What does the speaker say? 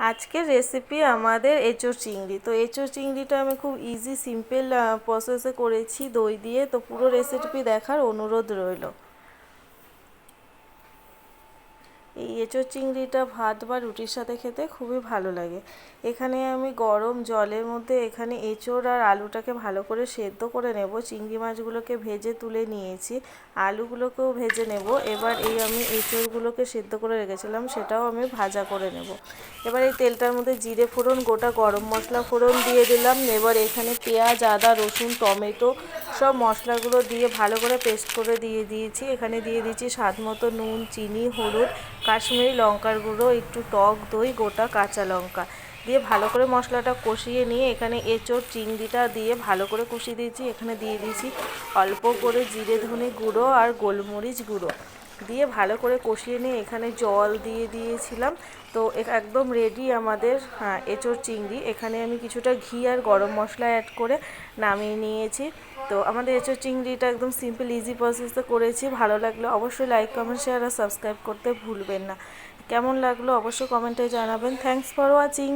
আজকের রেসিপি আমাদের এঁচোড় চিংড়ি। তো এঁচোড় চিংড়িটা আমি খুব ইজি সিম্পল প্রসেসে করেছি দই দিয়ে। তো পুরো রেসিপি দেখার অনুরোধ রইল। এই এঁচোড় চিংড়িটা ভাত বা রুটির সাথে খেতে খুবই ভালো লাগে। এখানে আমি গরম জলের মধ্যে এখানে এঁচোড় আর আলুটাকে ভালো করে সেদ্ধ করে নেব। চিংড়ি মাছগুলোকে ভেজে তুলে নিয়েছি, আলুগুলোকেও ভেজে নেব। এবার আমি এঁচোড়গুলোকে সেদ্ধ করে রেখেছিলাম, সেটাও আমি ভাজা করে নেব। এবার এই তেলটার মধ্যে জিরে ফোড়ন, গোটা গরম মশলা ফোড়ন দিয়ে দিলাম। এবার এখানে পেঁয়াজ, আদা, রসুন, টমেটো সব মশলাগুলো দিয়ে ভালো করে পেস্ট করে দিয়ে দিয়েছি। এখানে দিয়ে দিচ্ছি স্বাদ মতো নুন, চিনি, হলুদ, কাশ্মীরি লঙ্কার গুঁড়ো, একটু টক দই, গোটা কাঁচা লঙ্কা দিয়ে ভালো করে মশলাটা কষিয়ে নিয়ে এখানে এঁচোড় চিংড়িটা দিয়ে ভালো করে কষিয়ে দিয়েছি। এখানে দিয়ে দিয়েছি অল্প করে জিরে ধনে গুঁড়ো আর গোলমরিচ গুঁড়ো দিয়ে ভালো করে কষিয়ে নিয়ে এখানে জল দিয়ে দিয়েছিলাম। তো একদম রেডি আমাদের এঁচোড় চিংড়ি। এখানে আমি কিছুটা ঘি আর গরম মশলা অ্যাড করে নামিয়ে নিয়েছি। তো আমাদের এঁচোড় চিংড়িটা একদম সিম্পল ইজি প্রসেসে করেছি। ভালো লাগলে অবশ্যই লাইক, কমেন্ট, শেয়ার আর সাবস্ক্রাইব করতে ভুলবেন না। কেমন লাগলো অবশ্যই কমেন্টে জানাবেন। Thanks for watching.